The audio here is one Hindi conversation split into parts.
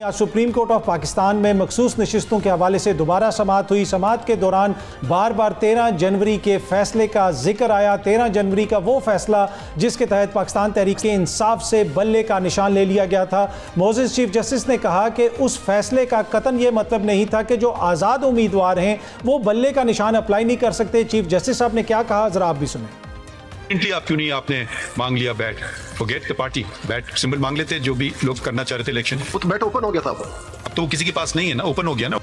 आज सुप्रीम कोर्ट ऑफ पाकिस्तान में मखसूस नशिस्तों के हवाले से दोबारा समाअत हुई। समाअत के दौरान बार बार 13 जनवरी के फैसले का जिक्र आया। 13 जनवरी का वो फैसला जिसके तहत पाकिस्तान तहरीक इंसाफ से बल्ले का निशान ले लिया गया था। मोअज़्ज़िज़ चीफ जस्टिस ने कहा कि उस फैसले का कतन ये मतलब नहीं था कि जो आज़ाद उम्मीदवार हैं वो बल्ले का निशान अप्लाई नहीं कर सकते। चीफ जस्टिस साहब ने क्या कहा, ज़रा आप भी सुने। आप क्यों नहीं आपने मांग लिया bat, forget the party, bat symbol मांग लेते जो भी लोग करना चाह रहे थे इलेक्शन। वो तो बैट ओपन हो गया था, अब तो किसी के पास नहीं है ना, ओपन हो गया ना।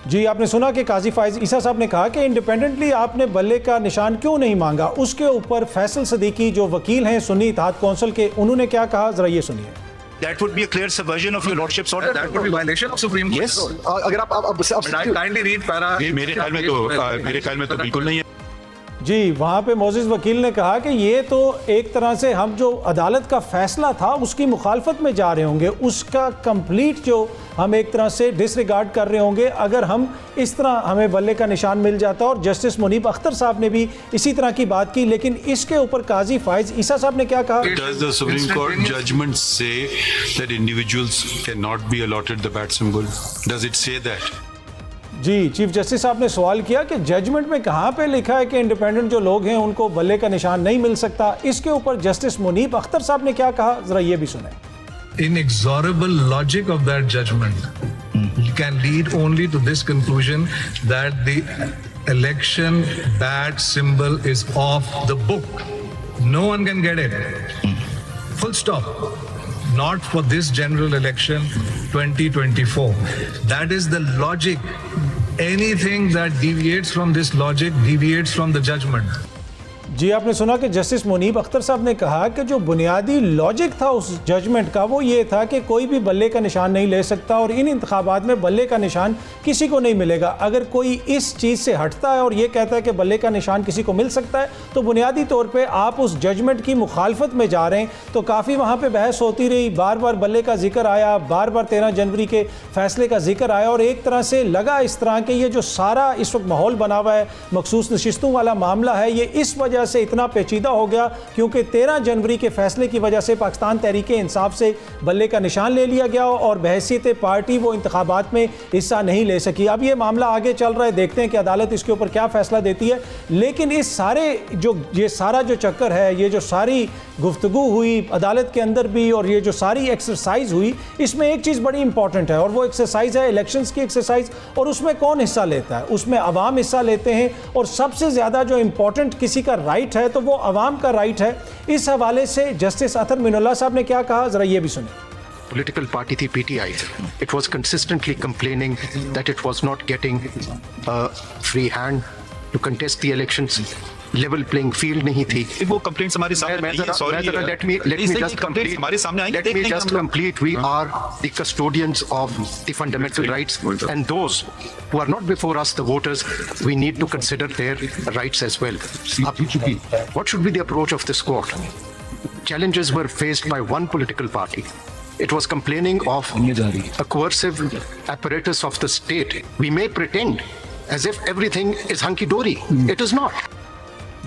जी, आपने सुना कि काजी फाइज ईसा साहब ने कहा कि इंडिपेंडेंटली आपने बल्ले का निशान क्यों नहीं मांगा। उसके ऊपर फैसल सदीकी जो वकील हैं सुन्नी इत्तेहाद कौंसिल के, उन्होंने क्या कहा, जरा ये सुनिए। That would be a clear subversion of your lordship's order. That would be violation of Supreme Court. Yes. अगर आप kindly read para. मेरे ख्याल में तो बिल्कुल नहीं है। जी, वहाँ पे मोअज़्ज़िज़ वकील ने कहा कि ये तो एक तरह से हम जो अदालत का फैसला था उसकी मुखालफत में जा रहे होंगे, उसका कंप्लीट जो हम एक तरह से डिसरिगार्ड कर रहे होंगे अगर हम इस तरह हमें बल्ले का निशान मिल जाता। और जस्टिस मुनीब अख्तर साहब ने भी इसी तरह की बात की, लेकिन इसके ऊपर काजी फाइज ईसा साहब ने क्या कहा। Does the Supreme Court judgment say that individuals cannot be allotted the bat symbol? Does it say that? जी, चीफ जस्टिस साहब ने सवाल किया कि जजमेंट में कहाँ पे लिखा है कि इंडिपेंडेंट जो लोग हैं उनको बल्ले का निशान नहीं मिल सकता। इसके ऊपर जस्टिस मुनीब अख्तर साहब ने क्या कहा, जरा ये भी सुने। Inexorable logic of that judgment can lead only to this conclusion that the election bat symbol is off the book. No one can get it. Full stop. Not for this general election 2024. That is the logic. Anything that deviates from this logic deviates from the judgment. जी, आपने सुना कि जस्टिस मुनीब अख्तर साहब ने कहा कि जो बुनियादी लॉजिक था उस जजमेंट का वो ये था कि कोई भी बल्ले का निशान नहीं ले सकता और इन इंतखाबात में बल्ले का निशान किसी को नहीं मिलेगा। अगर कोई इस चीज़ से हटता है और ये कहता है कि बल्ले का निशान किसी को मिल सकता है तो बुनियादी तौर पे आप उस जजमेंट की मुखालफत में जा रहे हैं। तो काफ़ी वहाँ पे बहस होती रही, बार बार बल्ले का जिक्र आया, बार बार 13 जनवरी के फैसले का जिक्र आया और एक तरह से लगा इस तरह के ये जो सारा इस वक्त माहौल बना हुआ है, मखसूस नशिस्तों वाला मामला है, ये इस वजह से इतना पेचीदा हो गया क्योंकि 13 जनवरी के फैसले की वजह से पाकिस्तान तहरीक इंसाफ से बल्ले का निशान ले लिया गया और बहैसियत पार्टी वो इंतखाबात में हिस्सा नहीं ले सकी। अब ये मामला आगे चल रहा है, देखते हैं कि अदालत इसके ऊपर क्या फैसला देती है। लेकिन इस सारे ये सारा जो चक्कर है, ये जो सारी गुफ्तगू हुई अदालत के अंदर भी और ये जो सारी एक्सरसाइज हुई, इसमें एक चीज़ बड़ी इंपॉर्टेंट है और वो एक्सरसाइज है इलेक्शंस की एक्सरसाइज। और उसमें कौन हिस्सा लेता है? उसमें अवाम हिस्सा लेते हैं और सबसे ज़्यादा जो इंपॉर्टेंट किसी का राइट है तो वो अवाम का राइट है। इस हवाले से जस्टिस अतर मिनुल्लाह साहब ने क्या कहा, जरा ये भी सुने। Political party थी PTI. It was consistently complaining that it was not getting a free hand to contest the elections. Level playing field नहीं थी। वो कंप्लेंट्स हमारे सामने नहीं है। Sorry, let me just complete. हमारे सामने आई। Let me just complete. We are the custodians of the fundamental rights, and those who are not before us, the voters, we need to consider their rights as well. What should be the approach of this court? Challenges were faced by one political party. It was complaining of a coercive apparatus of the state. We may pretend as if everything is hunky-dory. It is not.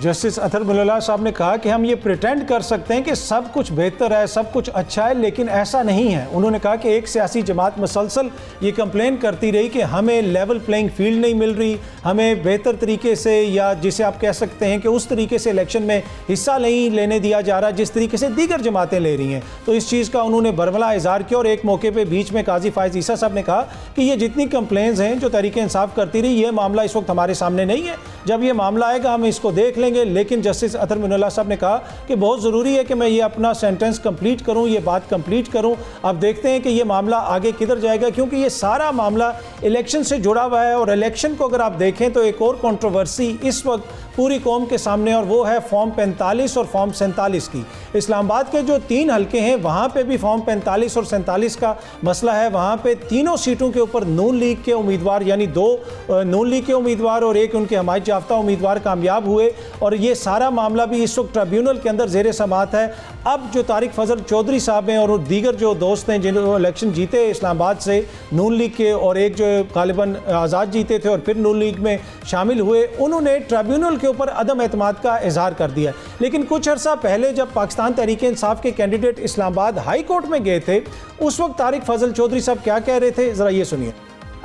Justice Athar Minallah साहब ने कहा कि हम ये प्रिटेंड कर सकते हैं कि सब कुछ बेहतर है, सब कुछ अच्छा है, लेकिन ऐसा नहीं है। उन्होंने कहा कि एक सियासी जमात मुसलसल ये कंप्लेन करती रही कि हमें लेवल प्लेइंग फील्ड नहीं मिल रही, हमें बेहतर तरीके से या जिसे आप कह सकते हैं कि उस तरीके से इलेक्शन में हिस्सा नहीं लेने दिया जा रहा जिस तरीके से दीगर जमातें ले रही हैं। तो इस चीज़ का उन्होंने बरमला इज़हार किया और एक मौके पर बीच में काजी फाइज ईसा साहब ने कहा कि ये जितनी कंप्लेंट्स हैं जो तहरीक इंसाफ करती रही, ये मामला इस वक्त हमारे सामने नहीं है। जब ये मामला आएगा हम इसको देख लेंगे। लेकिन जस्टिस अतर मिनुल्लाह साहब ने कहा कि बहुत ज़रूरी है कि मैं ये अपना सेंटेंस कंप्लीट करूं, ये बात कंप्लीट करूं। अब देखते हैं कि ये मामला आगे किधर जाएगा, क्योंकि ये सारा मामला इलेक्शन से जुड़ा हुआ है। और इलेक्शन को अगर आप देखें तो एक और कंट्रोवर्सी इस वक्त पूरी कौम के सामने और वो है फॉर्म 45 और फॉर्म 47 की। इस्लामाबाद के जो 3 हल्के हैं वहाँ पे भी फॉर्म 45 और 47 का मसला है। वहाँ पे तीनों सीटों के ऊपर नून लीग के उम्मीदवार यानी 2 नून लीग के उम्मीदवार और एक उनके हमायत याफ्ता उम्मीदवार कामयाब हुए और ये सारा मामला भी इस वक्त ट्रिब्यूनल के अंदर ज़ेर समाअत है। अब जो तारिक फजल चौधरी साहब हैं और दीगर जो दोस्त हैं जिन्होंने इलेक्शन जीते इस्लामाबाद से नून लीग के, और एक जो गालिबन आज़ाद जीते थे और फिर नून लीग में शामिल हुए, उन्होंने ट्रिब्यूनल के ऊपर अदम एतमाद का इजहार कर दिया। लेकिन कुछ अर्सा पहले जब पाकिस्तान तहरीक इंसाफ के कैंडिडेट इस्लामाबाद हाई कोर्ट में गए थे, उस वक्त तारिक फजल चौधरी साहब क्या कह रहे थे, ज़रा ये सुनिए।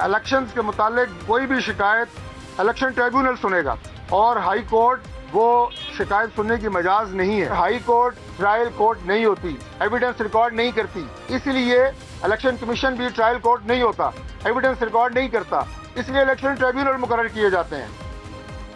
इलेक्शंस के मुतालिक कोई भी शिकायत इलेक्शन ट्रिब्यूनल सुनेगा और हाई कोर्ट वो शिकायत सुनने की मजाज नहीं है। हाई कोर्ट ट्रायल कोर्ट नहीं होती, एविडेंस रिकॉर्ड नहीं करती, इसलिए इलेक्शन कमीशन भी ट्रायल कोर्ट नहीं होता, एविडेंस रिकॉर्ड नहीं करता, इसलिए इलेक्शन ट्रिब्यूनल मुकर्रर किए जाते हैं।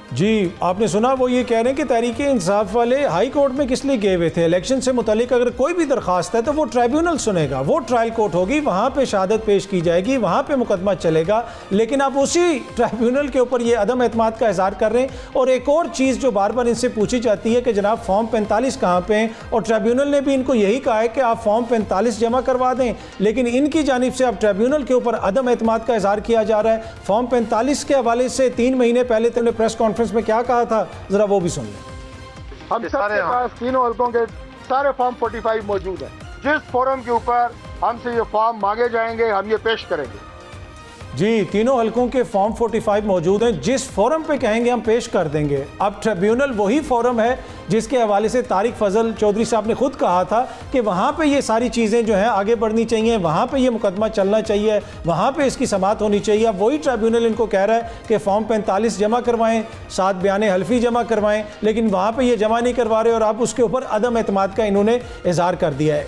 जी आपने सुना, वो ये कह रहे हैं कि तहरीक इंसाफ वाले हाई कोर्ट में किस लिए गए हुए थे। इलेक्शन से मुतालिक अगर कोई भी दरख्वास्त है तो वो ट्रिब्यूनल सुनेगा, वो ट्रायल कोर्ट होगी, वहाँ पे शहादत पेश की जाएगी, वहाँ पे मुकदमा चलेगा। लेकिन आप उसी ट्रिब्यूनल के ऊपर ये अदम एतमाद का इजहार कर रहे हैं। और एक और चीज़ जो बार बार इनसे पूछी जाती है कि जनाब फॉर्म 45 कहाँ पे हैं, और ट्रिब्यूनल ने भी इनको यही कहा है कि आप फॉर्म 45 जमा करवा दें, लेकिन इनकी जानिब से अब ट्रिब्यूनल के ऊपर अदम एतमाद का इजहार किया जा रहा है। फॉर्म 45 के हवाले से 3 महीने पहले तुमने प्रेस कॉन्फ्रेंस में क्या कहा था, जरा वो भी सुन लें। हम सबके पास तीनों हल्कों के सारे फॉर्म 45 मौजूद हैं। जिस फोरम के ऊपर हमसे ये फॉर्म मांगे जाएंगे हम ये पेश करेंगे। जी तीनों हलकों के फॉर्म 45 मौजूद हैं, जिस फोरम पे कहेंगे हम पेश कर देंगे। अब ट्रिब्यूनल वही फोरम है जिसके हवाले से तारिक फजल चौधरी साहब ने खुद कहा था कि वहाँ पे ये सारी चीज़ें जो हैं आगे बढ़नी चाहिए, वहाँ पे ये मुकदमा चलना चाहिए, वहाँ पे इसकी समाअत होनी चाहिए। अब वही ट्रिब्यूनल इनको कह रहा है कि फॉर्म 45 जमा करवाएं, 7 बयाने हल्फी जमा करवाएं, लेकिन वहाँ पर ये जमा नहीं करवा रहे और अब उसके ऊपर अदम एतमाद का इन्होंने इजहार कर दिया है।